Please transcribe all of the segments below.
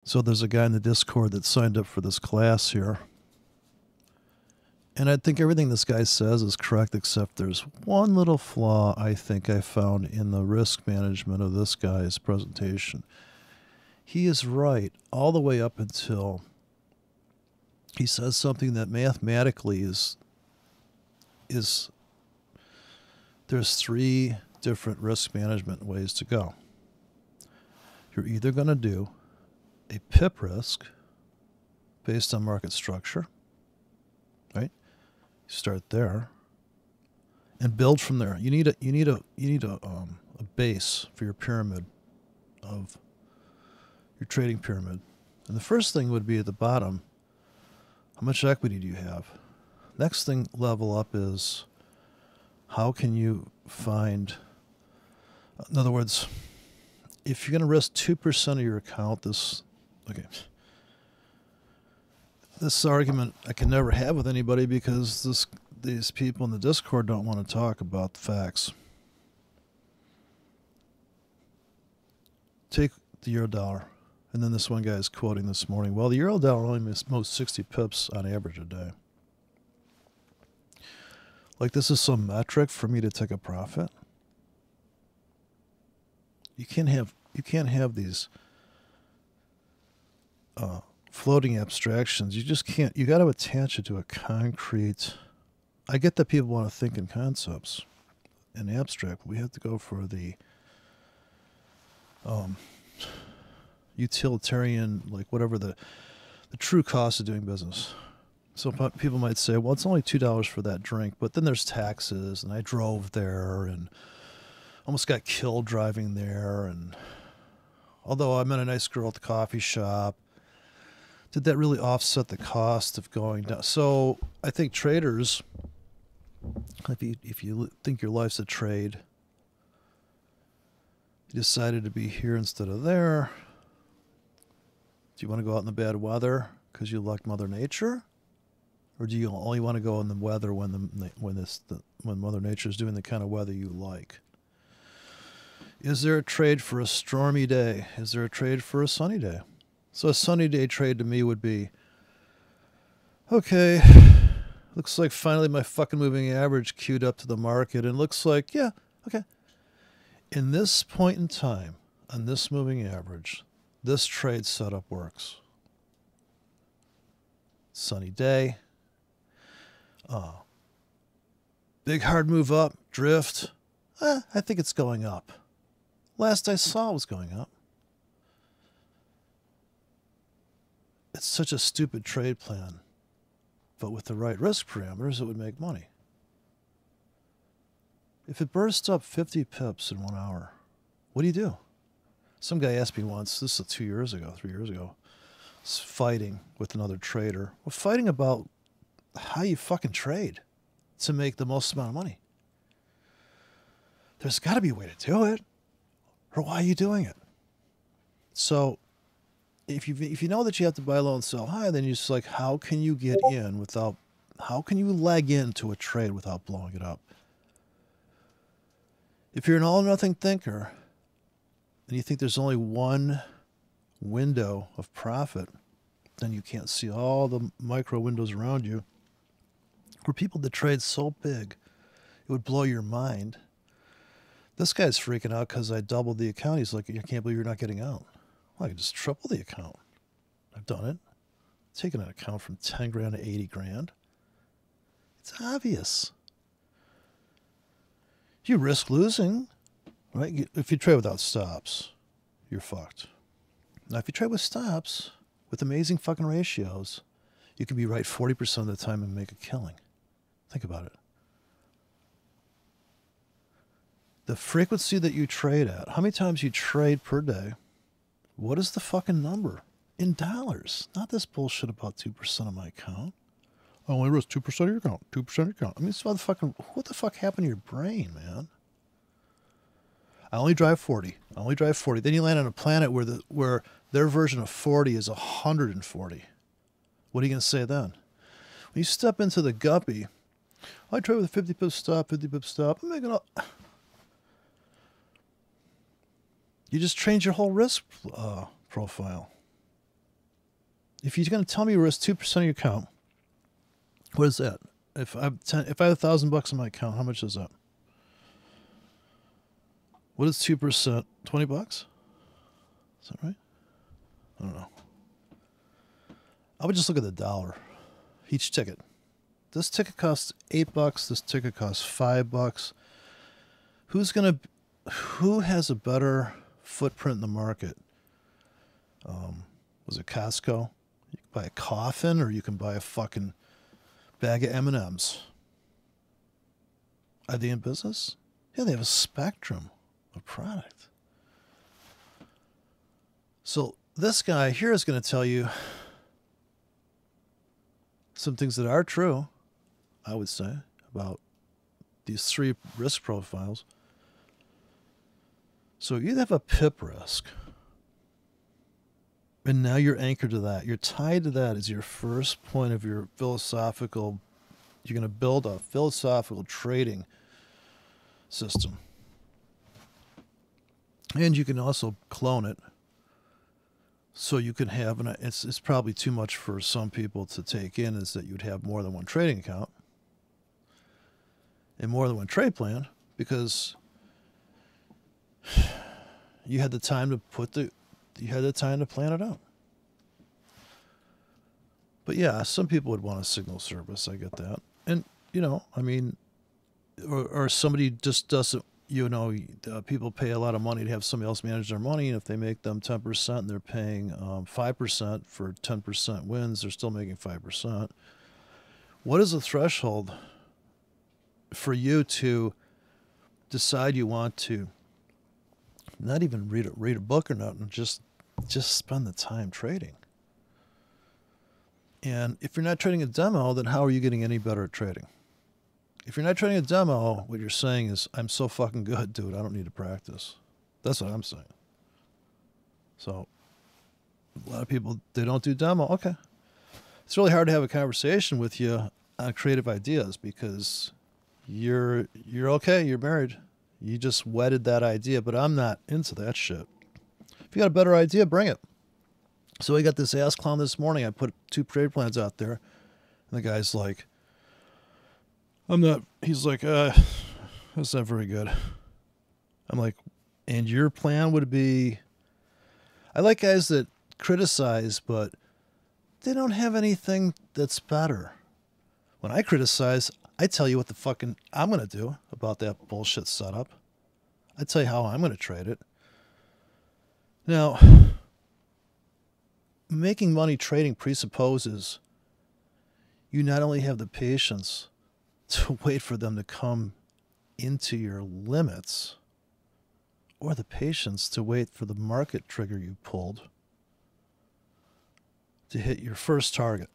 So there's a guy in the Discord that signed up for this class here. And I think everything this guy says is correct, except there's one little flaw I think I found in the risk management of this guy's presentation. He is right all the way up until he says something that mathematically is there's three different risk management ways to go. You're either going to do a PIP risk based on market structure, right? You start there and build from there. You need a base for your pyramid of your trading pyramid. And the first thing would be at the bottom, how much equity do you have? Next thing level up is how can you find, in other words, if you're going to risk 2% of your account, this argument I can never have with anybody because these people in the Discord don't want to talk about the facts. Take the euro dollar. And then this one guy is quoting this morning, well, the euro dollar only moves 60 pips on average a day. Like this is some metric for me to take a profit. You can't have these floating abstractions. You just can't. You got to attach it to a concrete. I get that people want to think in concepts and abstract. We have to go for the utilitarian, like whatever the true cost of doing business. So people might say, well, it's only $2 for that drink, but then there's taxes, and I drove there and almost got killed driving there, and although I met a nice girl at the coffee shop, did that really offset the cost of going down? So I think traders, if you think your life's a trade, you decided to be here instead of there. Do you want to go out in the bad weather because you like Mother Nature? Or do you only want to go in the weather when Mother Nature is doing the kind of weather you like? Is there a trade for a stormy day? Is there a trade for a sunny day? So a sunny day trade to me would be, okay, looks like finally my fucking moving average queued up to the market, and looks like, yeah, okay. In this point in time, on this moving average, this trade setup works. Sunny day. Big hard move up, drift. I think it's going up. Last I saw it was going up. It's such a stupid trade plan. But with the right risk parameters, it would make money. If it bursts up 50 pips in 1 hour, what do you do? Some guy asked me once, this is 2 years ago, 3 years ago, fighting with another trader. We're fighting about how you fucking trade to make the most amount of money. There's got to be a way to do it. Or why are you doing it? So if you know that you have to buy low and sell high, then you're just like, how can you get in without, how can you leg into a trade without blowing it up? If you're an all or nothing thinker and you think there's only one window of profit, then you can't see all the micro windows around you. For people that trade so big, it would blow your mind. This guy's freaking out because I doubled the account. He's like, I can't believe you're not getting out. Well, I can just triple the account. I've done it. Taken an account from 10 grand to 80 grand. It's obvious. You risk losing, right? If you trade without stops, you're fucked. Now, if you trade with stops, with amazing fucking ratios, you can be right 40% of the time and make a killing. Think about it. The frequency that you trade at, how many times you trade per day, what is the fucking number? In dollars. Not this bullshit about 2% of my account. I only risk 2% of your account, 2% of your account. I mean, it's motherfucking, what the fuck happened to your brain, man? I only drive 40. I only drive 40. Then you land on a planet where their version of 40 is 140. What are you going to say then? When you step into the guppy, I trade with a 50 pip stop, 50 pip stop. I'm making up. You just change your whole risk profile. If you're going to tell me you risk 2% of your account, what is that? If I have $1,000 in my account, how much is that? What is 2%? $20? Is that right? I don't know. I would just look at the dollar. Each ticket. This ticket costs $8. This ticket costs $5. Who has a better footprint in the market? Was it Costco? You can buy a coffin, or you can buy a fucking bag of M&Ms. Are they in business? Yeah, they have a spectrum of product. So this guy here is going to tell you some things that are true, I would say, about these three risk profiles. So you either have a PIP risk, and now you're anchored to that. You're tied to that as your first point of your philosophical. You're going to build a philosophical trading system. And you can also clone it. So you can have, and it's probably too much for some people to take in, is that you'd have more than one trading account and more than one trade plan, because you had the time to plan it out. But yeah, some people would want a signal service. I get that. And, I mean, or somebody just doesn't, people pay a lot of money to have somebody else manage their money. And if they make them 10% and they're paying 5% for 10% wins, they're still making 5%. What is the threshold for you to decide you want to not even read a book or nothing, just spend the time trading? And if you're not trading a demo, then how are you getting any better at trading? If you're not trading a demo, what you're saying is, I'm so fucking good, dude, I don't need to practice. That's what I'm saying. So a lot of people, they don't do demo. Okay. It's really hard to have a conversation with you on creative ideas, because you're okay, you're married. You just wedded that idea, but I'm not into that shit. If you got a better idea, bring it. So I got this ass clown this morning. I put 2 trade plans out there, and the guy's like, he's like, that's not very good. I'm like, and your plan would be, I like guys that criticize, but they don't have anything that's better. When I criticize, I tell you what the fucking I'm going to do about that bullshit setup. I tell you how I'm going to trade it. Now, making money trading presupposes you not only have the patience to wait for them to come into your limits, or the patience to wait for the market trigger you pulled to hit your first target.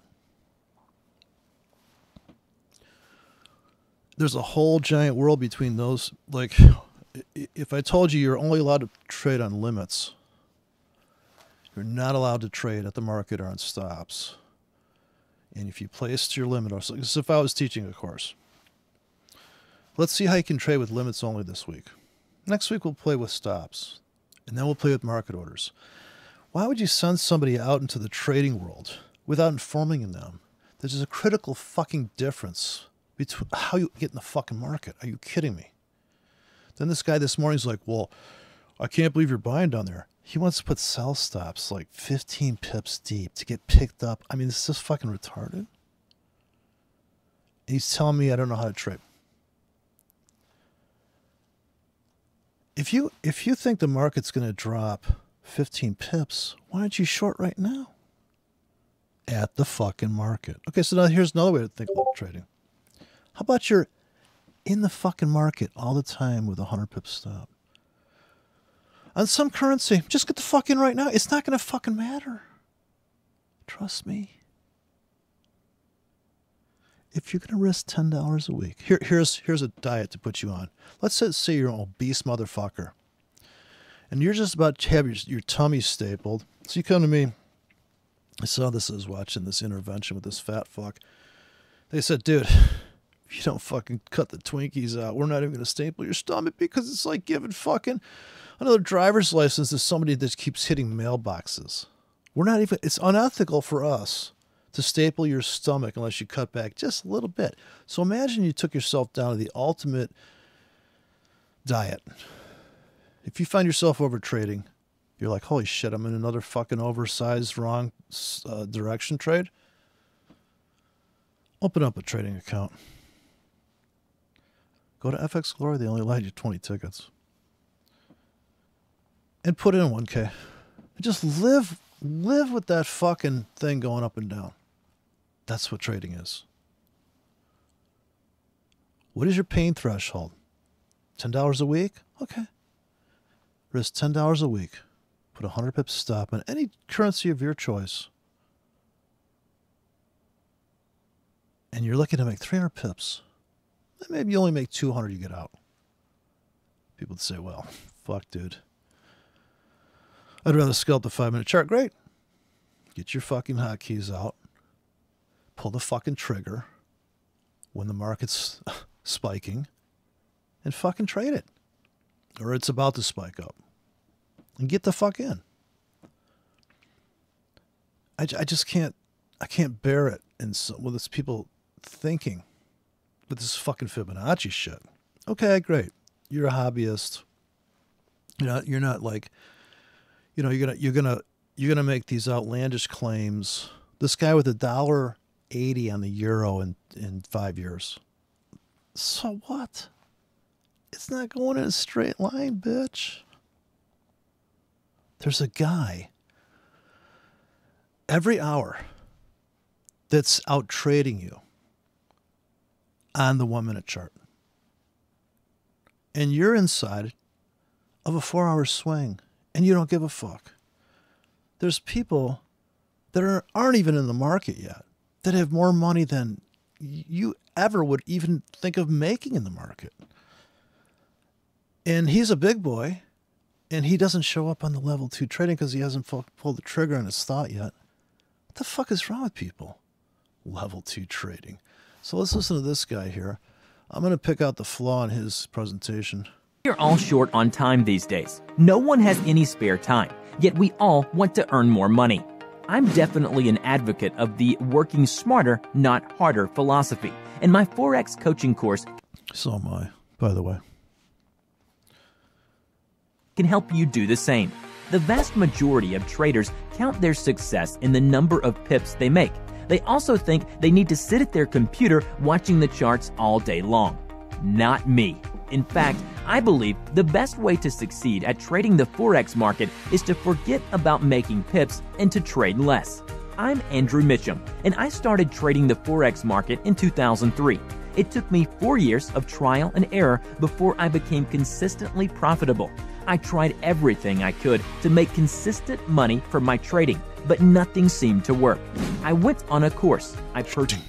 There's a whole giant world between those. Like, if I told you you're only allowed to trade on limits, you're not allowed to trade at the market or on stops. And if you placed your limit, or so, as if I was teaching a course, let's see how you can trade with limits only this week. Next week we'll play with stops, and then we'll play with market orders. Why would you send somebody out into the trading world without informing them that there's a critical fucking difference between how you get in the fucking market? Are you kidding me? Then this guy this morning's like, well, I can't believe you're buying down there. He wants to put sell stops like 15 pips deep to get picked up. I mean, this is fucking retarded. And he's telling me I don't know how to trade. If you think the market's going to drop 15 pips, why don't you short right now? At the fucking market. Okay, so now here's another way to think about trading. How about you're in the fucking market all the time with a 100 pip stop? On some currency, just get the fuck in right now. It's not going to fucking matter. Trust me. If you're going to risk $10 a week, here's a diet to put you on. Let's say you're an obese motherfucker, and you're just about to have your tummy stapled. So you come to me. I saw this. I was watching this intervention with this fat fuck. They said, dude, if you don't fucking cut the Twinkies out, we're not even going to staple your stomach, because it's like giving fucking another driver's license to somebody that keeps hitting mailboxes We're not even, it's unethical for us to staple your stomach unless you cut back just a little bit. So imagine you took yourself down to the ultimate diet. If you find yourself over trading, you're like, holy shit, I'm in another fucking oversized wrong direction trade. Open up a trading account. Go to FX Glory. They only allow you 20 tickets. And put in 1K. And just live with that fucking thing going up and down. That's what trading is. What is your pain threshold? $10 a week? Okay. Risk $10 a week. Put 100 pips stop on any currency of your choice. And you're looking to make 300 pips. Maybe you only make 200, you get out. People would say, well, fuck, dude. I'd rather scalp the 5-minute chart. Great. Get your fucking hotkeys out. Pull the fucking trigger when the market's spiking and fucking trade it. Or it's about to spike up. And get the fuck in. I just can't, I can't bear it. And so, well, it's people thinking with this fucking Fibonacci shit. Okay, great. You're a hobbyist. You're not like, you're gonna make these outlandish claims. This guy with $1.80 on the euro in 5 years. So what? It's not going in a straight line, bitch. There's a guy every hour that's out trading you on the 1-minute chart. And you're inside of a 4-hour swing and you don't give a fuck. There's people that aren't even in the market yet that have more money than you ever would even think of making in the market. And he's a big boy. And he doesn't show up on the level 2 trading because he hasn't pulled the trigger on his thought yet. What the fuck is wrong with people? Level 2 trading. So let's listen to this guy here. I'm going to pick out the flaw in his presentation. We're all short on time these days. No one has any spare time, yet we all want to earn more money. I'm definitely an advocate of the working smarter, not harder philosophy. And my forex coaching course, so am I, by the way, can help you do the same. The vast majority of traders count their success in the number of pips they make. They also think they need to sit at their computer watching the charts all day long. Not me. In fact, I believe the best way to succeed at trading the forex market is to forget about making pips and to trade less. I'm Andrew Mitchum, and I started trading the forex market in 2003. It took me 4 years of trial and error before I became consistently profitable. I tried everything I could to make consistent money from my trading, but nothing seemed to work. I went on a course. I purchased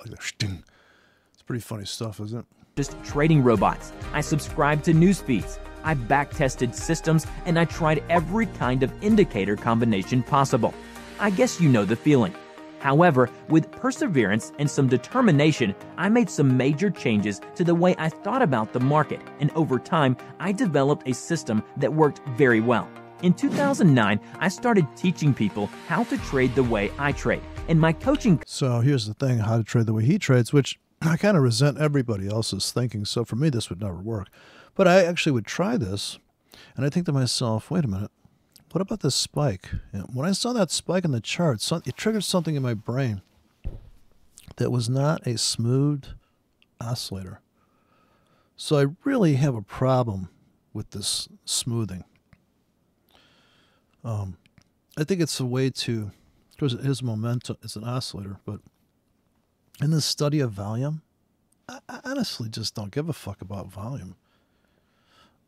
It's pretty funny stuff, isn't it? Just trading robots. I subscribed to news feeds. I back-tested systems, and I tried every kind of indicator combination possible. I guess you know the feeling. However, with perseverance and some determination, I made some major changes to the way I thought about the market, and over time, I developed a system that worked very well. In 2009, I started teaching people how to trade the way I trade, and my coaching... So here's the thing, how to trade the way he trades, which I kind of resent everybody else's thinking, so for me this would never work. But I actually would try this, and I think to myself, wait a minute, what about this spike? And when I saw that spike in the chart, it triggered something in my brain that was not a smooth oscillator. So I really have a problem with this smoothing. I think it's a way to, because it is momentum, it's an oscillator, but in the study of volume, I honestly just don't give a fuck about volume.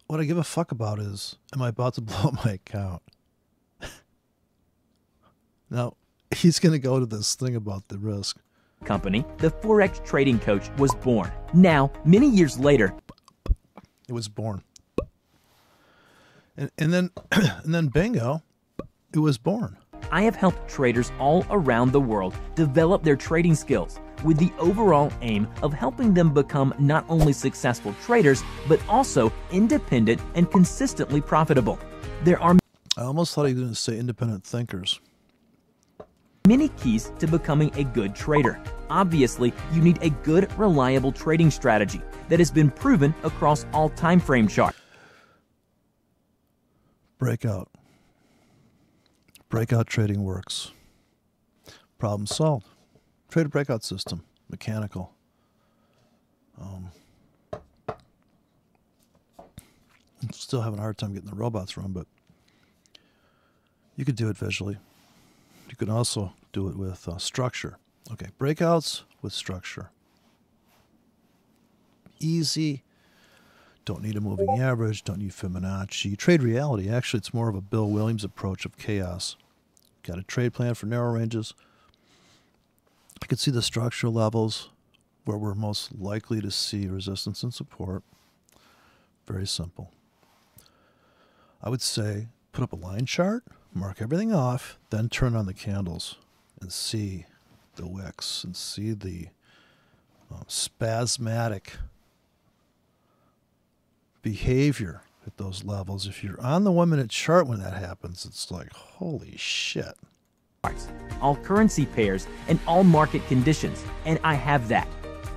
What I give a fuck about is, am I about to blow up my account? Now, he's going to go to this thing about the risk. Company, the Forex Trading Coach, was born. Now, many years later, it was born. And then bingo, it was born. I have helped traders all around the world develop their trading skills with the overall aim of helping them become not only successful traders, but also independent and consistently profitable. There are... I almost thought he was going to say independent thinkers. Many keys to becoming a good trader. Obviously, you need a good, reliable trading strategy that has been proven across all time frame charts. Breakout. Breakout trading works. Problem solved. Trade a breakout system. Mechanical. I'm still having a hard time getting the robots run, but you could do it visually. You can also do it with structure. Okay, breakouts with structure. Easy. Don't need a moving average. Don't need Fibonacci. Trade reality. Actually, it's more of a Bill Williams approach of chaos. Got a trade plan for narrow ranges. I could see the structural levels where we're most likely to see resistance and support. Very simple. I would say put up a line chart, mark everything off, then turn on the candles and see the wicks and see the spasmodic behavior at those levels. If you're on the 1 minute chart when that happens, it's like, holy shit. All currency pairs and all market conditions, and I have that.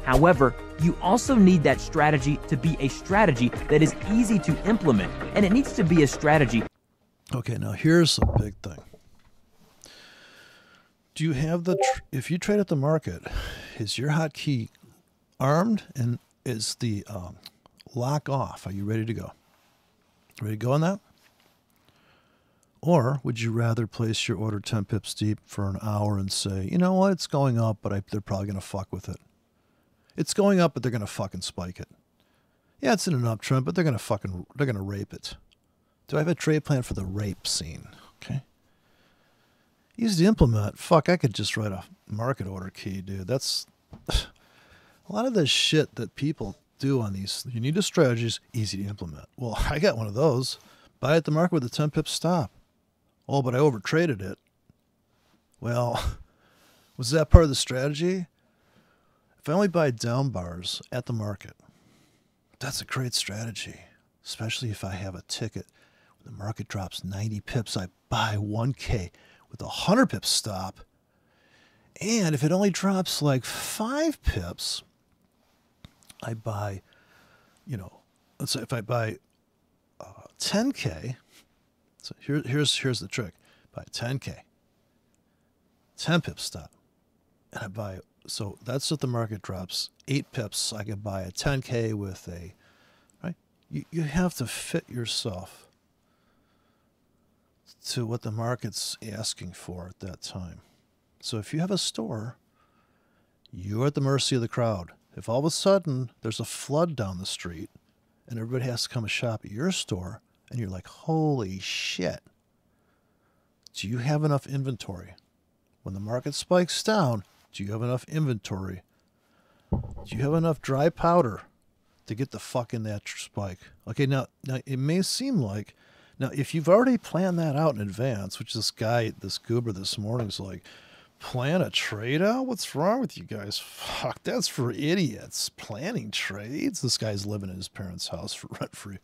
However, you also need that strategy to be a strategy that is easy to implement, and it needs to be a strategy. Okay, now here's a big thing. Do you have if you trade at the market, is your hotkey armed and is the lock off? Are you ready to go? Ready to go on that? Or would you rather place your order 10 pips deep for an hour and say, you know what, it's going up, but they're probably going to fuck with it. It's going up, but they're going to fucking spike it. Yeah, it's in an uptrend, but they're going to rape it. Do I have a trade plan for the rape scene? Okay. Easy to implement. Fuck, I could just write a market order key, dude. That's a lot of the shit that people do on these. You need a strategy, is easy to implement. Well, I got one of those. Buy at the market with a 10 pip stop. Oh, but I overtraded it. Well, was that part of the strategy? If I only buy down bars at the market, that's a great strategy, especially if I have a ticket. When the market drops 90 pips, I buy 1K with a 100 pip stop. And if it only drops like 5 pips, I buy, let's say if I buy 10K, so here's the trick. Buy 10K, 10 pip stop, and I buy. So that's if the market drops 8 pips. I can buy a 10K with a, right? You have to fit yourself to what the market's asking for at that time. So if you have a store, you're at the mercy of the crowd. If all of a sudden there's a flood down the street and everybody has to come and shop at your store and you're like, holy shit, do you have enough inventory? When the market spikes down, do you have enough inventory? Do you have enough dry powder to get the fuck in that spike? Okay, now it may seem like, now if you've already planned that out in advance, which this goober this morning is like, plan a trade out? What's wrong with you guys? Fuck, that's for idiots. Planning trades? This guy's living in his parents' house for rent-free.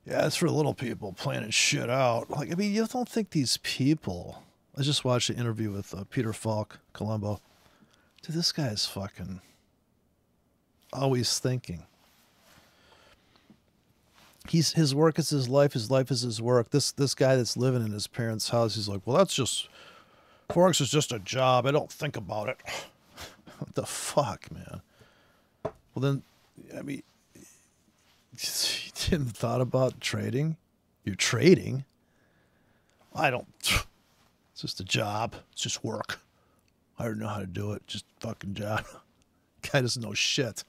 Yeah, it's for little people planning shit out. Like, I mean, you don't think these people... I just watched an interview with Peter Falk, Colombo. Dude, this guy is fucking always thinking. His work is his life is his work. This guy that's living in his parents' house, he's like, well, that's just... Forex is just a job. I don't think about it. What the fuck, man? Well, then, I mean, you didn't thought about trading? You're trading? I don't... It's just a job. It's just work. I don't know how to do it. Just fucking job. Guy doesn't know shit.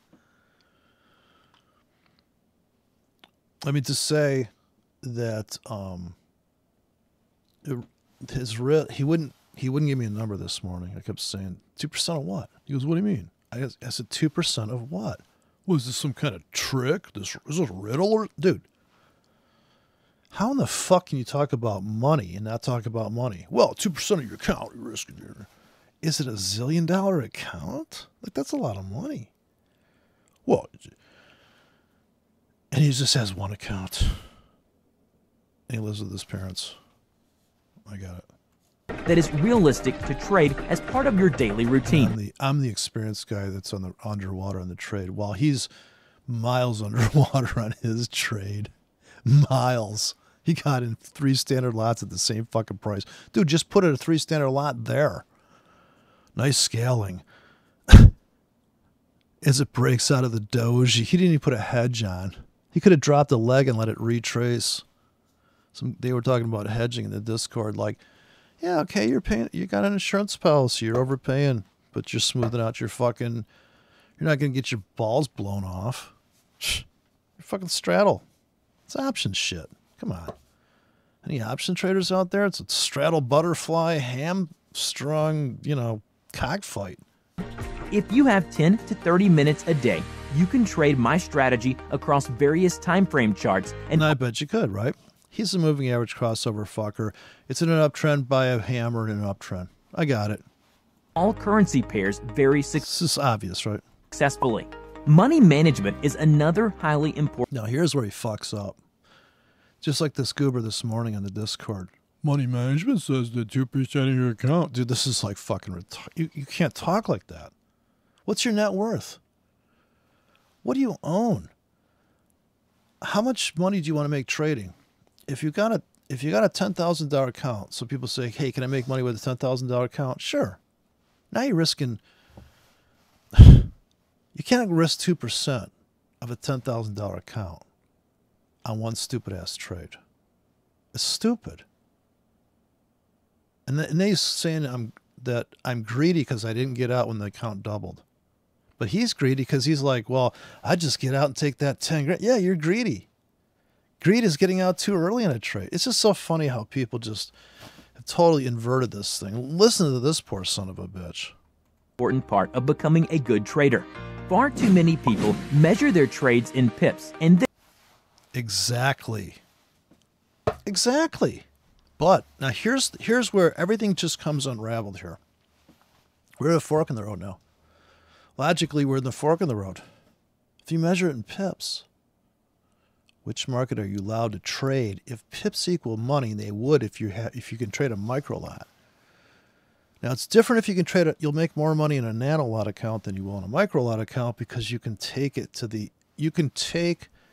I mean, to say that he wouldn't give me a number this morning. I kept saying 2% of what? He goes, what do you mean? I said 2% of what? Was this some kind of trick? Is this a riddle or dude? How in the fuck can you talk about money and not talk about money? Well, 2% of your account, you're risking your... Is it $1 zillion account? Like, that's a lot of money. Well, and he just has one account. And he lives with his parents. I got it. that is realistic to trade as part of your daily routine. I'm the experienced guy that's on the underwater on the trade, while he's miles underwater on his trade. Miles. He got in 3 standard lots at the same fucking price. Dude, just put it a 3 standard lot there. Nice scaling. As it breaks out of the doji, he didn't even put a hedge on. He could have dropped a leg and let it retrace. They were talking about hedging in the Discord, like, yeah, okay, you're paying, you got an insurance policy, you're overpaying, but you're smoothing out your fucking, you're not going to get your balls blown off. You're fucking straddle. It's option shit. Come on. Any option traders out there? It's a straddle butterfly, hamstrung, cockfight. If you have 10 to 30 minutes a day, you can trade my strategy across various time frame charts. And I bet you could, right? He's a moving average crossover fucker. It's in an uptrend by a hammer in an uptrend. I got it. All currency pairs very This is obvious, right? successfully. Money management is another highly important. Now, here's where he fucks up. Just like this goober this morning on the Discord. Money management says that 2% of your account. Dude, this is like fucking you can't talk like that. What's your net worth? What do you own? How much money do you want to make trading? If you got a $10,000 account, so people say, hey, can I make money with a $10,000 account? Sure. Now you're risking, you can't risk 2% of a $10,000 account on one stupid ass trade. It's stupid. And he's saying that I'm greedy because I didn't get out when the account doubled. But he's greedy because he's like, well, I just get out and take that 10 grand. Yeah, you're greedy. Greed is getting out too early in a trade. It's just so funny how people just have totally inverted this thing. Listen to this poor son of a bitch. Important part of becoming a good trader. Far too many people measure their trades in pips and then Exactly. But now here's where everything just comes unraveled here. We're at a fork in the road now. Logically, we're in the fork in the road. If you measure it in pips, which market are you allowed to trade? If pips equal money, they would if you can trade a micro lot. Now it's different if you can trade it. You'll make more money in a nano lot account than you will in a micro lot account because you can take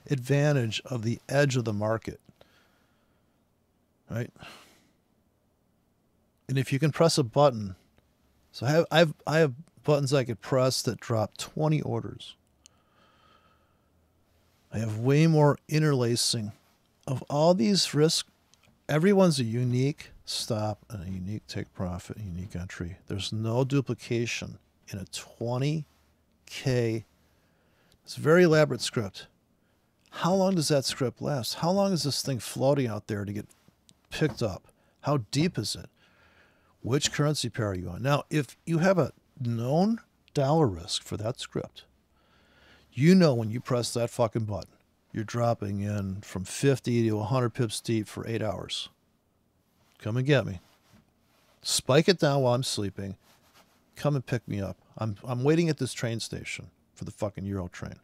advantage of the edge of the market, right? And if you can press a button, so I have buttons I could press that drop 20 orders. I have way more interlacing of all these risks. Everyone's a unique stop and a unique take profit, a unique entry. There's no duplication in a 20K. It's a very elaborate script. How long does that script last? How long is this thing floating out there to get picked up? How deep is it? Which currency pair are you on? Now, if you have a known dollar risk for that script, you know when you press that fucking button, you're dropping in from 50 to 100 pips deep for 8 hours. Come and get me. Spike it down while I'm sleeping. Come and pick me up. I'm waiting at this train station for the fucking Euro train.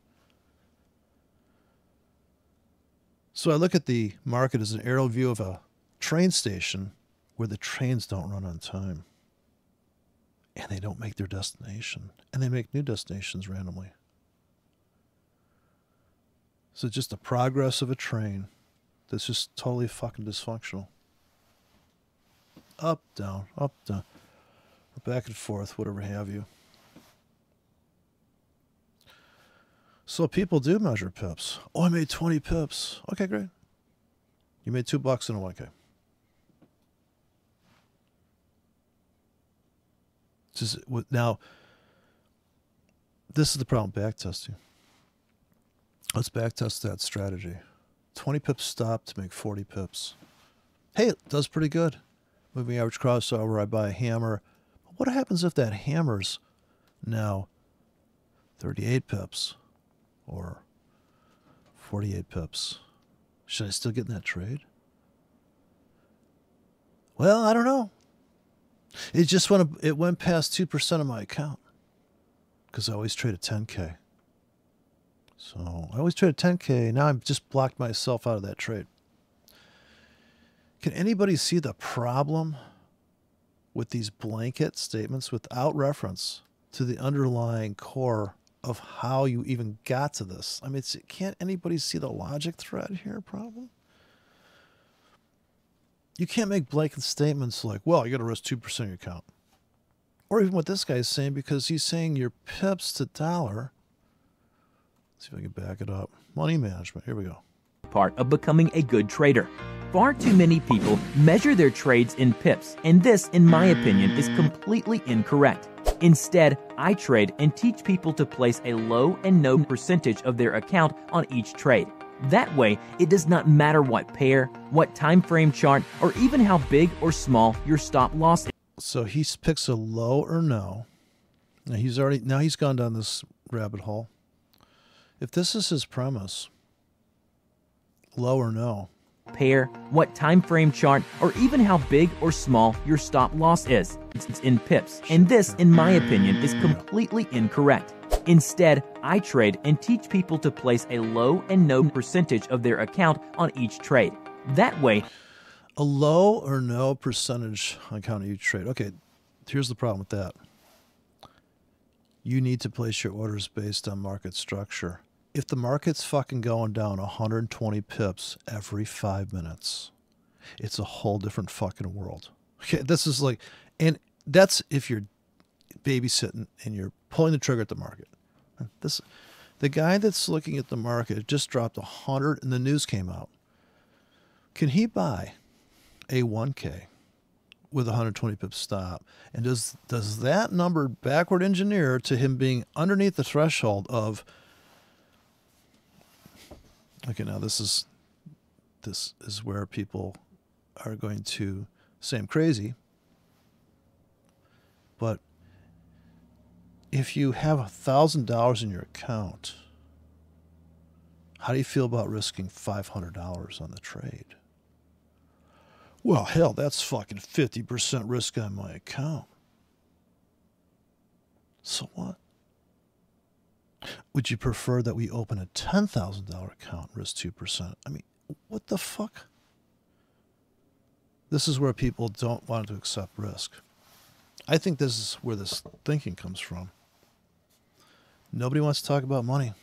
So I look at the market as an aerial view of a train station where the trains don't run on time. And they don't make their destination. And they make new destinations randomly. So it's just the progress of a train that's just totally fucking dysfunctional. Up, down, or back and forth, whatever have you. So people do measure pips. Oh, I made 20 pips. Okay, great. You made $2 in a 1K. Now, this is the problem with backtesting. Let's backtest that strategy. 20 pips stop to make 40 pips. Hey, it does pretty good. Moving average crossover, I buy a hammer. But what happens if that hammer's now 38 pips or 48 pips? Should I still get in that trade? Well, I don't know. It went past 2% of my account because I always trade a 10K. So I always trade a 10K. Now I've just blocked myself out of that trade. Can anybody see the problem with these blanket statements without reference to the underlying core of how you even got to this. I mean, can't anybody see the logic thread here problem? You can't make blanket statements like, well, you got to risk 2% of your account. Or even what this guy is saying, because he's saying your pips to dollar. Let's see if I can back it up. Money management. Here we go. Part of becoming a good trader. Far too many people measure their trades in pips, and this, in my opinion, is completely incorrect. Instead, I trade and teach people to place a low and no percentage of their account on each trade. That way, it does not matter what pair, what time frame chart, or even how big or small your stop loss is. So he picks a low or no. Now he's gone down this rabbit hole. If this is his premise, low or no, pair, what time frame chart, or even how big or small your stop loss is. It's in pips, and this, in my opinion, is completely incorrect. Instead, I trade and teach people to place a low and no percentage of their account on each trade. That way, a low or no percentage on account of each trade. Okay, here's the problem with that. You need to place your orders based on market structure. If the market's fucking going down 120 pips every 5 minutes, it's a whole different fucking world. Okay, this is like, and that's if you're babysitting and you're pulling the trigger at the market. The guy that's looking at the market just dropped 100 and the news came out. Can he buy a 1K with 120 pip stop? And does that number backward engineer to him being underneath the threshold of, okay, now this is where people are going to say I'm crazy. But if you have $1,000 in your account, how do you feel about risking $500 on the trade? Well, hell, that's fucking 50% risk on my account. So what? Would you prefer that we open a $10,000 account, risk 2%? I mean, what the fuck? This is where people don't want to accept risk. I think this is where this thinking comes from. Nobody wants to talk about money.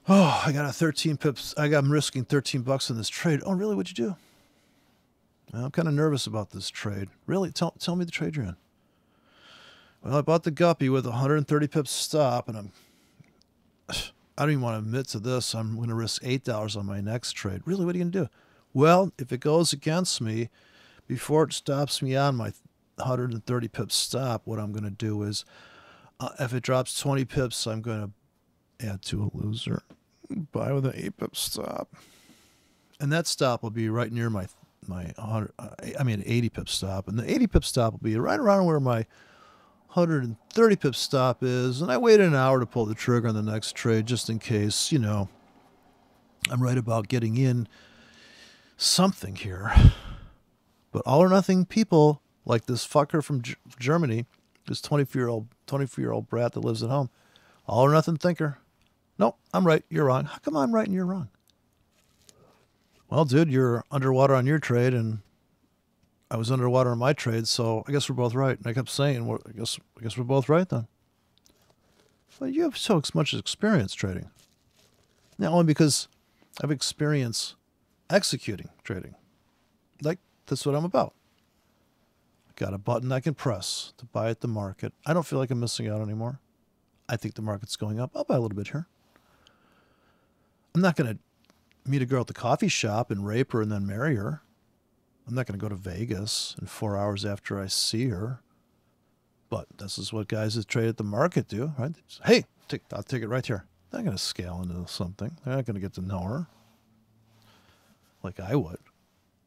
Oh, I got 13 pips. I'm risking $13 in this trade. Oh, really? What'd you do? Well, I'm kind of nervous about this trade. Really? Tell me the trade you're in. Well, I bought the guppy with 130 pips stop, and I don't even want to admit to this. I'm going to risk $8 on my next trade. Really? What are you going to do? Well, if it goes against me, before it stops me on my 130 pips stop, what I'm going to do is, if it drops 20 pips, I'm going to add to a loser. Buy with an 8 pip stop. And that stop will be right near my 80 pip stop. And the 80 pip stop will be right around where my 130 pip stop is. And I waited an hour to pull the trigger on the next trade just in case, I'm right about getting in something here. But all or nothing people like this fucker from Germany, this 24-year-old brat that lives at home, all or nothing thinker. Nope, I'm right, you're wrong. How come I'm right and you're wrong? Well, dude, you're underwater on your trade, and I was underwater on my trade, so I guess we're both right. And I kept saying, well, I guess we're both right then. Well, you have so much experience trading. Not only because I have experience executing trading. Like, that's what I'm about. I got a button I can press to buy at the market. I don't feel like I'm missing out anymore. I think the market's going up. I'll buy a little bit here. I'm not going to meet a girl at the coffee shop and rape her and then marry her. I'm not going to go to Vegas in 4 hours after I see her. But this is what guys that trade at the market do, right? Hey, I'll take it right here. They're not going to scale into something. They're not going to get to know her like I would.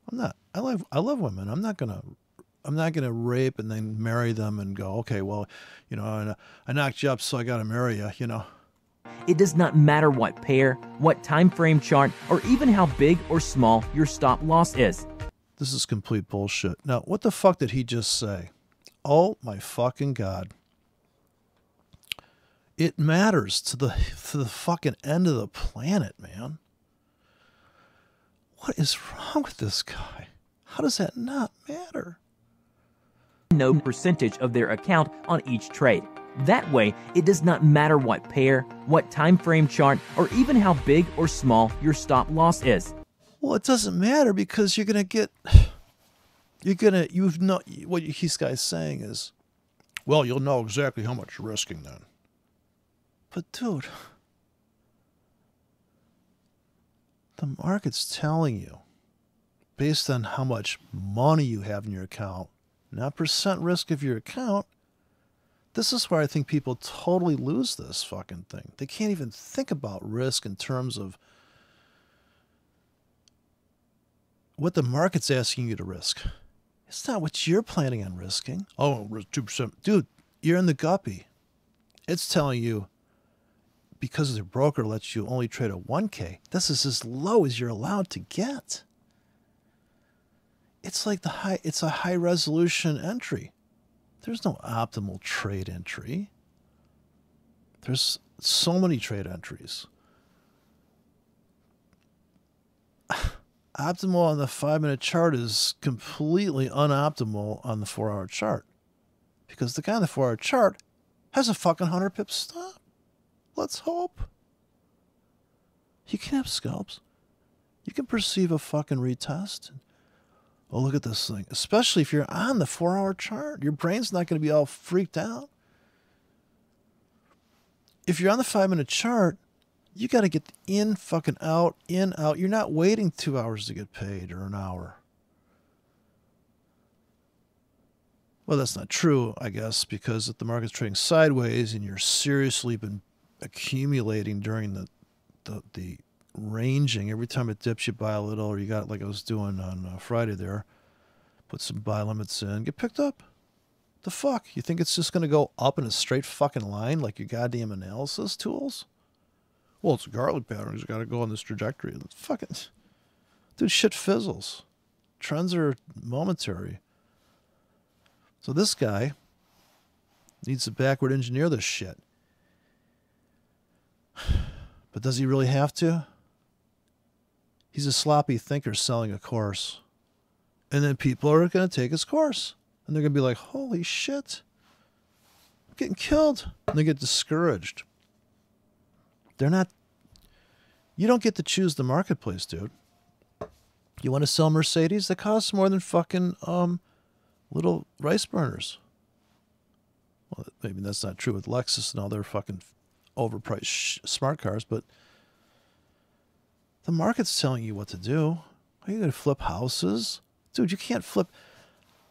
I'm not. I love women. I'm not gonna rape and then marry them and go, okay, well, I knocked you up, so I got to marry you. It does not matter what pair, what time frame chart, or even how big or small your stop loss is. This is complete bullshit. Now, what the fuck did he just say? Oh my fucking God. It matters to the fucking end of the planet, man. What is wrong with this guy? How does that not matter? no percentage of their account on each trade. That way, it does not matter what pair, what time frame chart, or even how big or small your stop loss is. Well, it doesn't matter because what this guy's saying is, well, you'll know exactly how much you're risking then. But dude, the market's telling you, based on how much money you have in your account, not percent risk of your account. This is where I think people totally lose this fucking thing. They can't even think about risk in terms of what the market's asking you to risk. It's not what you're planning on risking. Oh, risk 2%. Dude, you're in the guppy. It's telling you, because the broker lets you only trade a 1K, this is as low as you're allowed to get. It's like it's a high resolution entry. There's no optimal trade entry. There's so many trade entries. Optimal on the 5-minute chart is completely unoptimal on the 4-hour chart. Because the guy on the 4-hour chart has a fucking 100 pip stop. Let's hope. You can have scalps. You can perceive a fucking retest. Oh, look at this thing. Especially if you're on the 4-hour chart. Your brain's not going to be all freaked out. If you're on the 5-minute chart, you got to get in, fucking out, in, out. You're not waiting 2 hours to get paid or an hour. Well, that's not true, I guess, because if the market's trading sideways and you're seriously been accumulating during the ranging, every time it dips you buy a little, or you got, like I was doing on Friday there, put some buy limits in, get picked up. The fuck? You think it's just going to go up in a straight fucking line like your goddamn analysis tools? Well, it's a garlic pattern. It's got to go on this trajectory. It's fucking... Dude, shit fizzles. Trends are momentary. So this guy needs to backward engineer this shit. But does he really have to? He's a sloppy thinker selling a course. And then people are going to take his course. And they're going to be like, holy shit, I'm getting killed. And they get discouraged. They're not... You don't get to choose the marketplace, dude. You want to sell Mercedes? That costs more than fucking little rice burners. Well, maybe that's not true with Lexus and all their fucking overpriced smart cars, but the market's telling you what to do. Are you going to flip houses? Dude, you can't flip.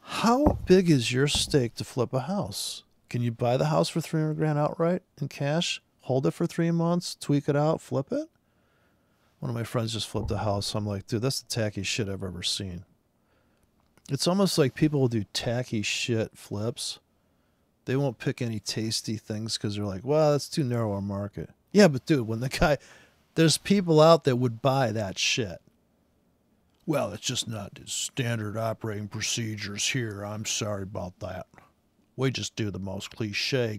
How big is your stake to flip a house? Can you buy the house for $300,000 outright in cash? Hold it for 3 months, tweak it out, flip it? One of my friends just flipped a house. I'm like, dude, that's the tacky shit I've ever seen. It's almost like people will do tacky shit flips. They won't pick any tasty things because they're like, well, that's too narrow a market. Yeah, but dude, when the guy, there's people out that would buy that shit. Well, it's just not the standard operating procedures here. I'm sorry about that. We just do the most cliche.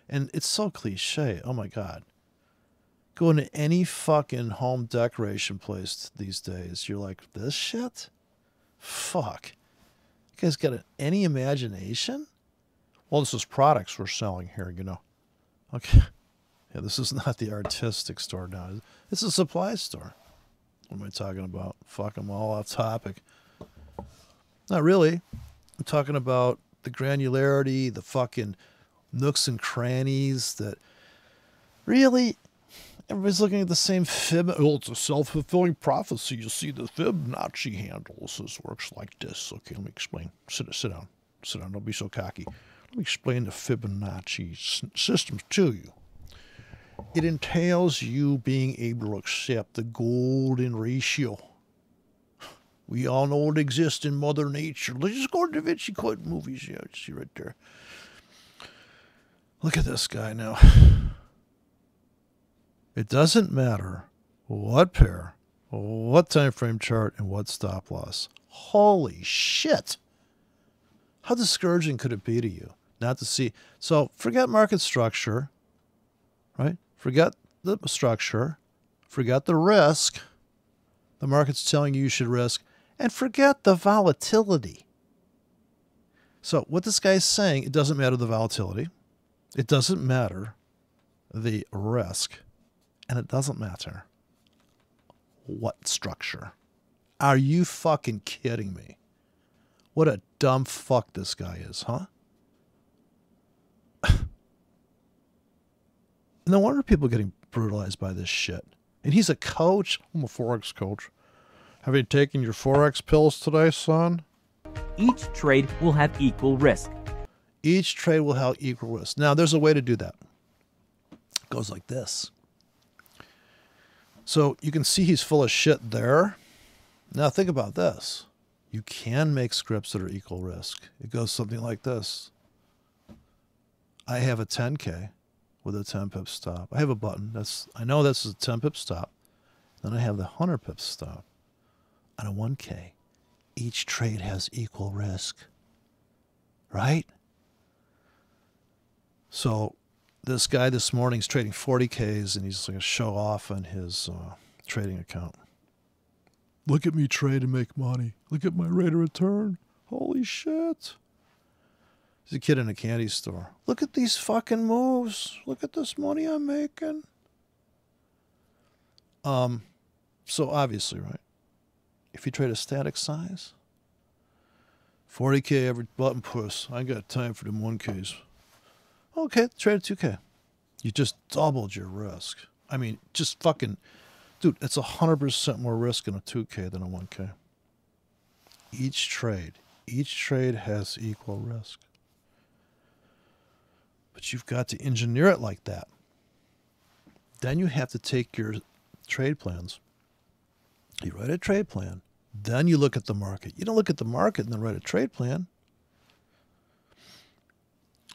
And it's so cliche. Oh, my God. Go into any fucking home decoration place these days. You're like, this shit? Fuck. You guys got any imagination? Well, this is products we're selling here, you know. Okay. Yeah, this is not the artistic store now. It's a supply store. What am I talking about? Fuck, I'm all off topic. Not really. I'm talking about the granularity, the fucking nooks and crannies that really everybody's looking at the same fib. Well, it's a self-fulfilling prophecy. You see the Fibonacci handles. This works like this. Okay, let me explain. Sit down. Sit down. Don't be so cocky. Let me explain the Fibonacci systems to you. It entails you being able to accept the golden ratio. We all know it exists in Mother Nature. Let's just go to Da Vinci Code movies. Yeah, see right there. Look at this guy now. It doesn't matter what pair, what time frame chart, and what stop loss. Holy shit. How discouraging could it be to you not to see? So forget market structure, right? Forget the structure. Forget the risk the market's telling you should risk. And forget the volatility. So what this guy's saying, it doesn't matter the volatility. It doesn't matter the risk. And it doesn't matter what structure. Are you fucking kidding me? What a dumb fuck this guy is, huh? No wonder people are getting brutalized by this shit. And he's a coach. I'm a forex coach. Have you taken your forex pills today, son? Each trade will have equal risk. Each trade will have equal risk. Now, there's a way to do that. It goes like this. So you can see he's full of shit there. Now think about this. You can make scripts that are equal risk. It goes something like this. I have a 10K with a 10 pip stop. I have a button. I know this is a 10 pip stop. Then I have the 100 pip stop on a 1K. Each trade has equal risk. Right? So this guy this morning is trading 40Ks and he's going to show off on his trading account. Look at me trade and make money. Look at my rate of return. Holy shit. He's a kid in a candy store. Look at these fucking moves. Look at this money I'm making. So obviously, right? If you trade a static size, 40K every button push. I got time for them 1Ks. Okay, trade a 2K. You just doubled your risk. I mean, just fucking, dude, it's 100% more risk in a 2K than a 1K. Each trade has equal risk. But you've got to engineer it like that. Then you have to take your trade plans. You write a trade plan. Then you look at the market. You don't look at the market and then write a trade plan.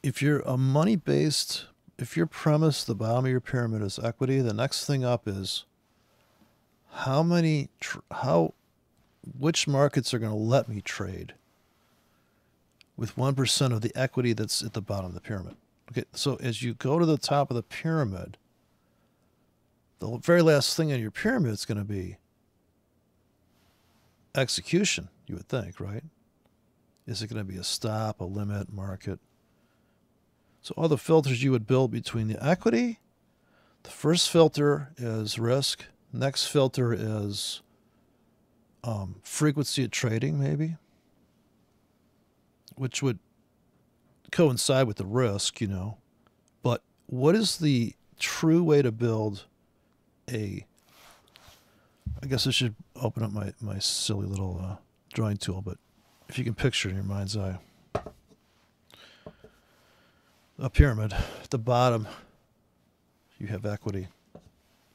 If you're a money-based, if your premise, the bottom of your pyramid is equity, the next thing up is which markets are going to let me trade with 1% of the equity that's at the bottom of the pyramid. Okay, so as you go to the top of the pyramid, the very last thing on your pyramid is going to be execution, you would think, right? Is it going to be a stop, a limit, market? So all the filters you would build between the equity, the first filter is risk, next filter is frequency of trading, maybe, which would coincide with the risk, you know. But what is the true way to build I guess I should open up my silly little drawing tool, but if you can picture in your mind's eye, a pyramid, at the bottom, you have equity.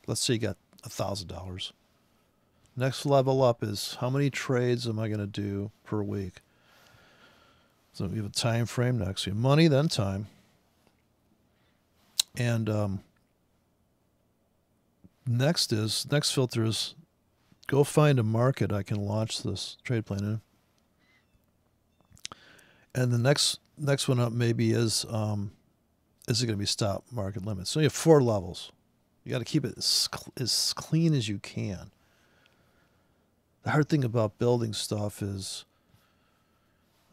Let's say you got $1,000. Next level up is how many trades am I going to do per week? So we have a time frame next. We have money, then time. And next filter is go find a market I can launch this trade plan in. And the next one up maybe is it going to be stop, market, limit? So you have 4 levels. You got to keep it as clean as you can. The hard thing about building stuff is,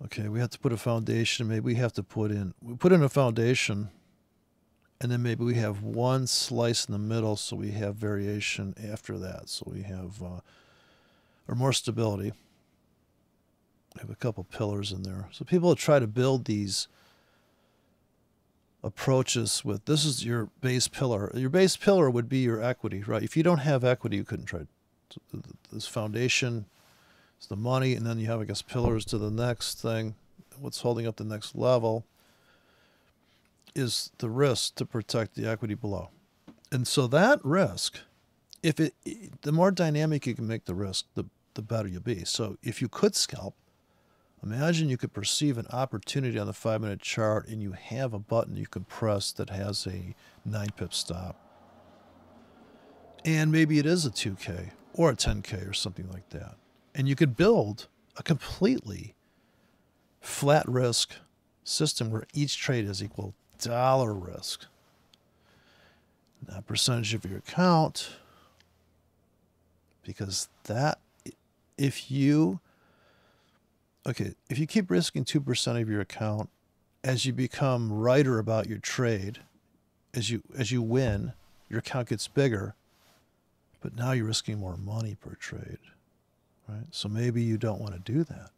okay, we have to put a foundation. Maybe we have to put in a foundation, and then maybe we have one slice in the middle, so we have variation after that. So we have or more stability. We have a couple pillars in there. So people try to build these approaches with, this is your base pillar. Your base pillar would be your equity, right? If you don't have equity, you couldn't trade. So this foundation is the money, and then you have, I guess, pillars to the next thing. What's holding up the next level is the risk to protect the equity below. And so that risk, the more dynamic you can make the risk, the better you'll be. So if you could scalp, imagine you could perceive an opportunity on the 5-minute chart and you have a button you can press that has a 9-pip stop. And maybe it is a 2K or a 10K or something like that. And you could build a completely flat risk system where each trade is equal dollar risk. Not percentage of your account, because that, if you okay, if you keep risking 2% of your account, as you become righter about your trade, as you win, your account gets bigger, but now you're risking more money per trade, right? So maybe you don't want to do that.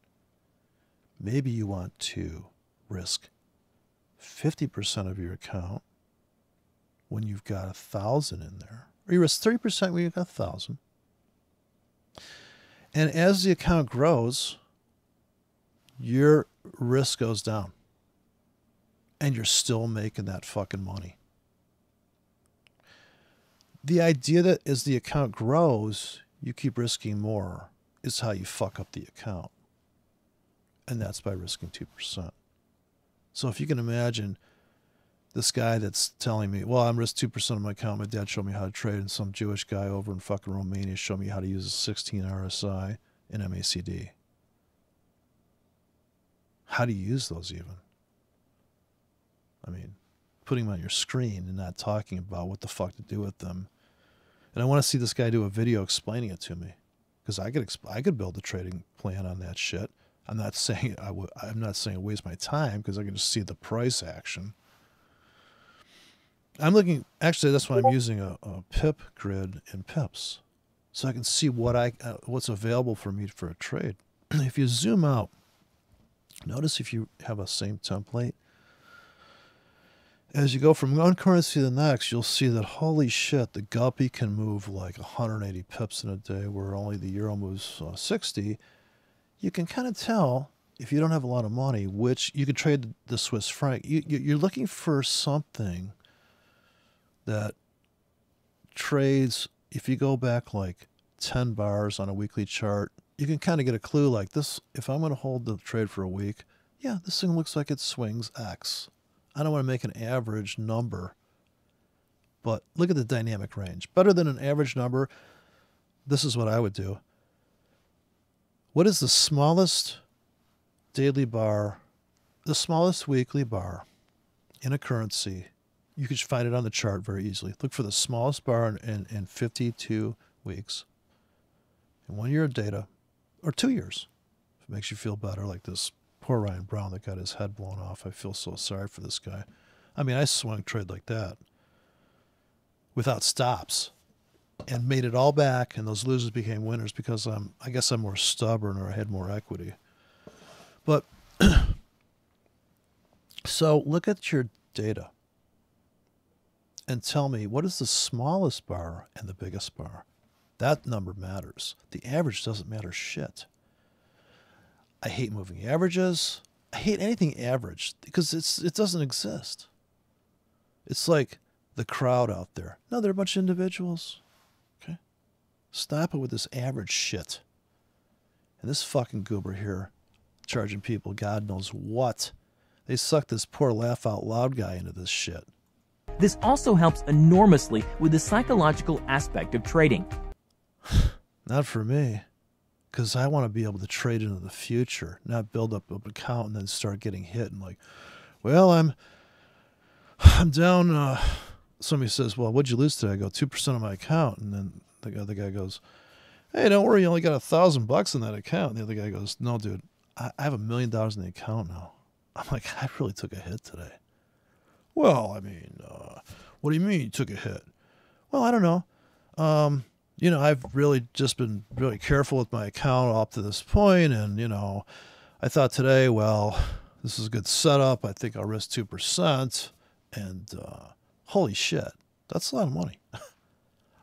Maybe you want to risk 50% of your account when you've got 1,000 in there, or you risk 30% when you've got 1,000. And as the account grows, your risk goes down, and you're still making that fucking money. The idea that as the account grows, you keep risking more is how you fuck up the account. And that's by risking 2%. So if you can imagine this guy that's telling me, well, I'm risk 2% of my account. My dad showed me how to trade, and some Jewish guy over in fucking Romania showed me how to use a 16 RSI and MACD. How do you use those even? I mean, putting them on your screen and not talking about what the fuck to do with them. And I want to see this guy do a video explaining it to me, because I could build a trading plan on that shit. I'm not saying I'm not saying waste my time, because I can just see the price action. I'm looking, actually that's why I'm using a pip grid in pips, so I can see what's available for me for a trade. If you zoom out, notice if you have a same template, as you go from one currency to the next, you'll see that, holy shit, the guppy can move like 180 pips in a day, where only the euro moves 60. You can kind of tell, if you don't have a lot of money, which you could trade the Swiss franc. You're looking for something that trades, if you go back like 10 bars on a weekly chart, you can kind of get a clue like this. If I'm going to hold the trade for a week, yeah, this thing looks like it swings X. I don't want to make an average number, but look at the dynamic range. Better than an average number, this is what I would do. What is the smallest daily bar, the smallest weekly bar in a currency? You can find it on the chart very easily. Look for the smallest bar in 52 weeks, in 1 year of data, or 2 years, if it makes you feel better, like this poor Ryan Brown that got his head blown off. I feel so sorry for this guy. I mean, I swung trade like that without stops and made it all back, and those losers became winners because I guess I'm more stubborn, or I had more equity. But so look at your data and tell me, what is the smallest bar and the biggest bar? That number matters. The average doesn't matter shit. I hate moving averages. I hate anything average, because it doesn't exist. It's like the crowd out there. No, they're a bunch of individuals. Okay? Stop it with this average shit. And this fucking goober here charging people God knows what. They sucked this poor laugh out loud guy into this shit. This also helps enormously with the psychological aspect of trading. Not for me, because I want to be able to trade into the future, not build up an account and then start getting hit and like, well, I'm down. Somebody says, well, what'd you lose today? I go, 2% of my account. And then the other guy goes, hey, don't worry, you only got $1,000 in that account. And the other guy goes, no, dude, I have $1 million in the account now. I'm like, I really took a hit today. Well, I mean, what do you mean you took a hit? Well, I don't know. You know, I've really just been really careful with my account up to this point, and, you know, I thought today, well, this is a good setup. I think I'll risk 2%, and holy shit, that's a lot of money.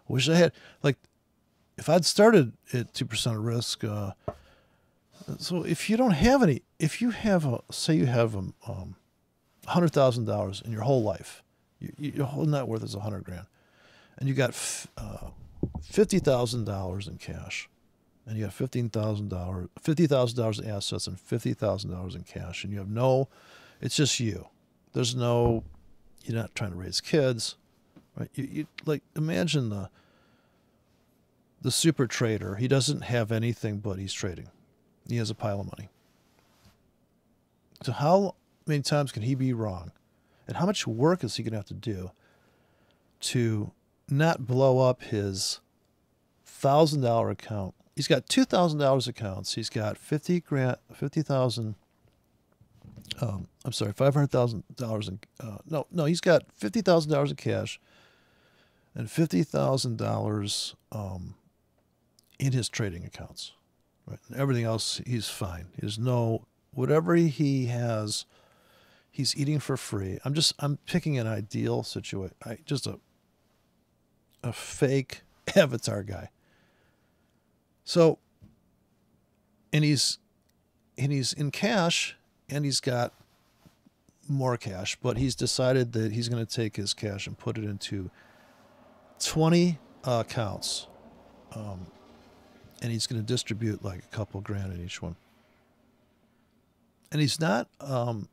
Wish I had, like, if I'd started at 2% of risk, so if you don't have any, if you have say you have $100,000 in your whole life, your whole net worth is $100,000, and you got $50,000 in cash, and you got $50,000 in assets and $50,000 in cash, and you have no, it's just you. There's no, you're not trying to raise kids, right? You like, imagine the super trader. He doesn't have anything, but he's trading. He has a pile of money. So how many times can he be wrong? And how much work is he going to have to do to not blow up his $1,000 account he's got $2,000 accounts. He's got 50,000. I'm sorry, $500,000 in. No, he's got $50,000 in cash and $50,000 in his trading accounts. Right, and everything else he's fine. There's no whatever he has. He's eating for free. I'm picking an ideal situation. Just a fake avatar guy. So, and he's in cash, and he's got more cash, but he's decided that he's going to take his cash and put it into 20 accounts, and he's going to distribute like a couple grand in each one. And he's not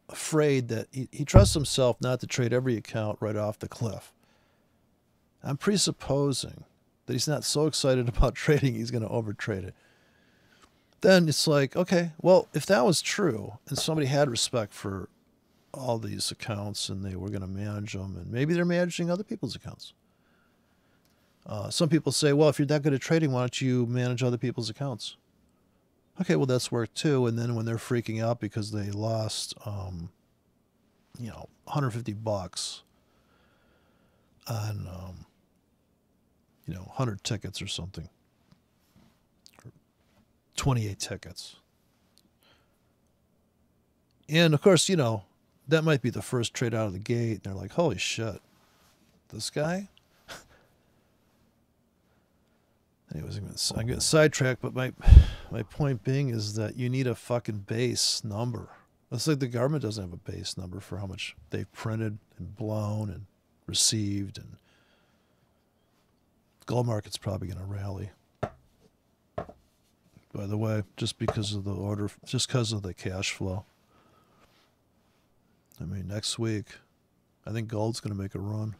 afraid that he trusts himself not to trade every account right off the cliff. I'm presupposing that he's not so excited about trading he's going to overtrade it. Then it's like, okay, well, if that was true and somebody had respect for all these accounts and they were going to manage them, and maybe they're managing other people's accounts. Some people say, well, if you're that good at trading, why don't you manage other people's accounts? Okay, well, that's work too. And then when they're freaking out because they lost, $150 on, 100 tickets or something, or 28 tickets. And of course, that might be the first trade out of the gate. And they're like, holy shit, this guy? Anyways, I'm getting sidetracked, but my point being is that you need a fucking base number. It's like the government doesn't have a base number for how much they've printed and blown and received, and the gold market's probably going to rally. By the way, just because of the cash flow. I mean, next week, I think gold's going to make a run.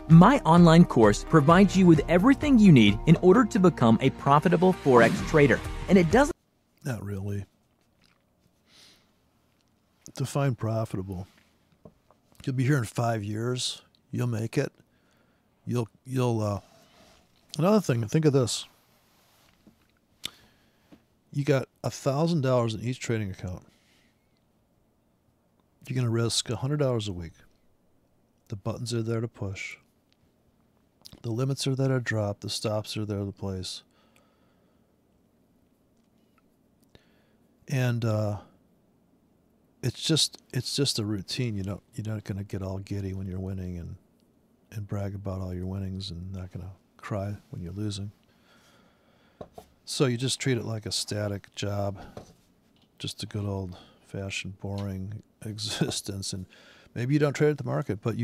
My online course provides you with everything you need in order to become a profitable forex trader. And it doesn't... Not really. Define profitable. You'll be here in 5 years. You'll make it. You'll another thing, think of this. You got $1,000 in each trading account. You're going to risk $100 a week. The buttons are there to push. The limits are there to drop. The stops are there to place. And it's just a routine. You're not going to get all giddy when you're winning and brag about all your winnings, and not going to cry when you're losing. So you just treat it like a static job, just a good old-fashioned boring existence. And maybe you don't trade at the market, but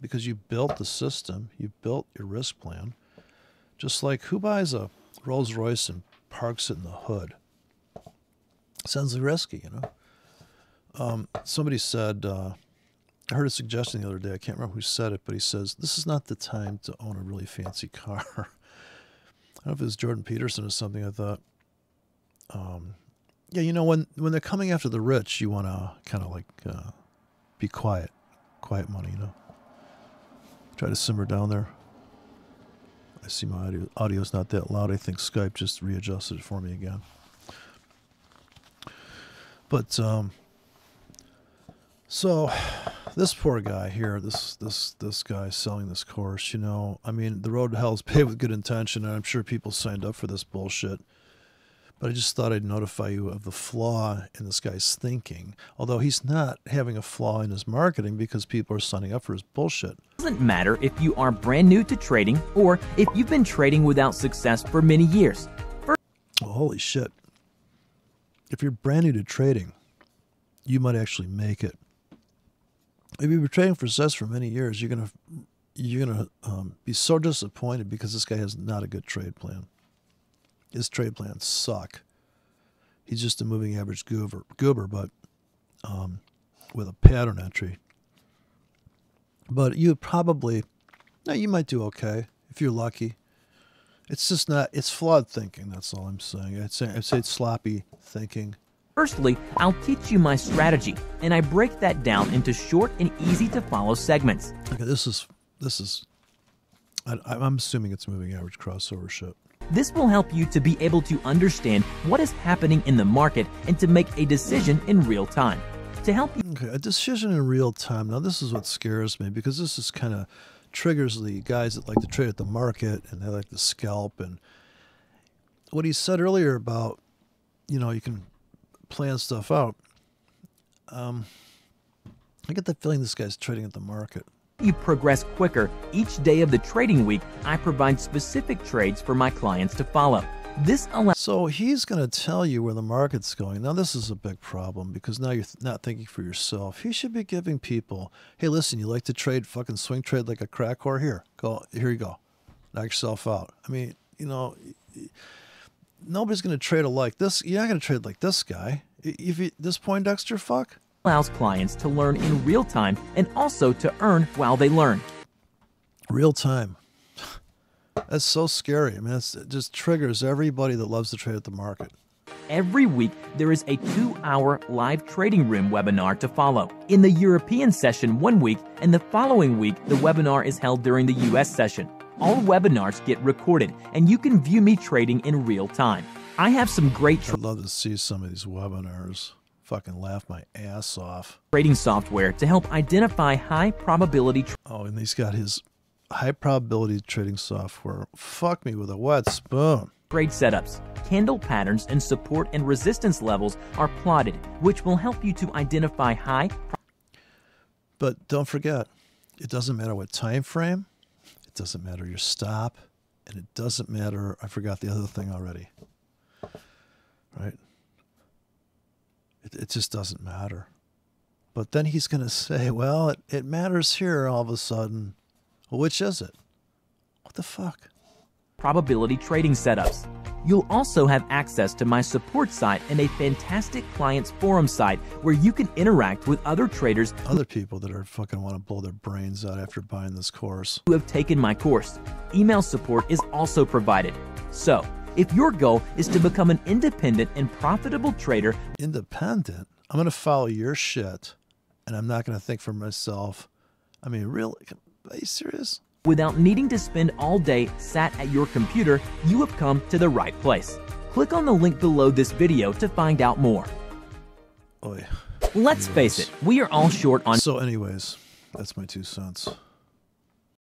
because you built the system, you built your risk plan. Just like, who buys a Rolls Royce and parks it in the hood? Sounds risky, Somebody said, I heard a suggestion the other day, I can't remember who said it, but he says, this is not the time to own a really fancy car. I don't know if it was Jordan Peterson or something. I thought, when they're coming after the rich, you want to kind of like be quiet money, Try to simmer down there. I see my audio's not that loud. I think Skype just readjusted it for me again. But so this poor guy here, this guy selling this course, I mean, the road to hell is paved with good intention, and I'm sure people signed up for this bullshit. But I just thought I'd notify you of the flaw in this guy's thinking. Although he's not having a flaw in his marketing because people are signing up for his bullshit. It doesn't matter if you are brand new to trading or if you've been trading without success for many years. Well, holy shit. If you're brand new to trading, you might actually make it. If you've been trading for success for many years, you're gonna be so disappointed because this guy has not a good trade plan. His trade plans suck. He's just a moving average goober, but with a pattern entry. But you might do okay if you're lucky. It's just not, it's flawed thinking, that's all I'm saying. I'd say it's sloppy thinking. Firstly, I'll teach you my strategy, and I break that down into short and easy to follow segments. Okay, this is I'm assuming it's moving average crossover shit. This will help you to be able to understand what is happening in the market and to make a decision in real time. To help you. Okay, a decision in real time. Now, this is what scares me, because this is kind of triggers the guys that like to trade at the market and they like to scalp. And what he said earlier about, you know, you can plan stuff out. I get the feeling this guy's trading at the market. You progress quicker. Each day of the trading week, I provide specific trades for my clients to follow. This allows. So he's going to tell you where the market's going. Now, this is a big problem, because now you're not thinking for yourself. He should be giving people, hey, listen, you like to trade, fucking swing trade like a crack whore? Here you go. Knock yourself out. I mean, you know, nobody's going to trade alike this. You're not going to trade like this guy. This Poindexter fuck? Allows clients to learn in real time and also to earn while they learn. Real time. That's so scary. I mean, it just triggers everybody that loves to trade at the market. Every week, there is a 2-hour live trading room webinar to follow. In the European session one week, and the following week, the webinar is held during the US session. All webinars get recorded, and you can view me trading in real time. I have some great I'd love to see some of these webinars. Fucking laugh my ass off. Trading software to help identify high probability. Oh, and he's got his high probability trading software. Fuck me with a wet spoon. Trade setups, candle patterns, and support and resistance levels are plotted, which will help you to identify high. But don't forget, it doesn't matter what time frame, it doesn't matter your stop, and it doesn't matter, I forgot the other thing already. Right? It just doesn't matter. But then he's going to say, well, it matters here all of a sudden. Well, which is it? What the fuck? Probability trading setups. You'll also have access to my support site and a fantastic clients forum site where you can interact with other traders. Other people that are fucking want to blow their brains out after buying this course. Who have taken my course. Email support is also provided. So, if your goal is to become an independent and profitable trader. Independent? I'm going to follow your shit, and I'm not going to think for myself. I mean, really? Are you serious? Without needing to spend all day sat at your computer, you have come to the right place. Click on the link below this video to find out more. Oy. Let's face it, we are all short on. So anyways, that's my 2 cents.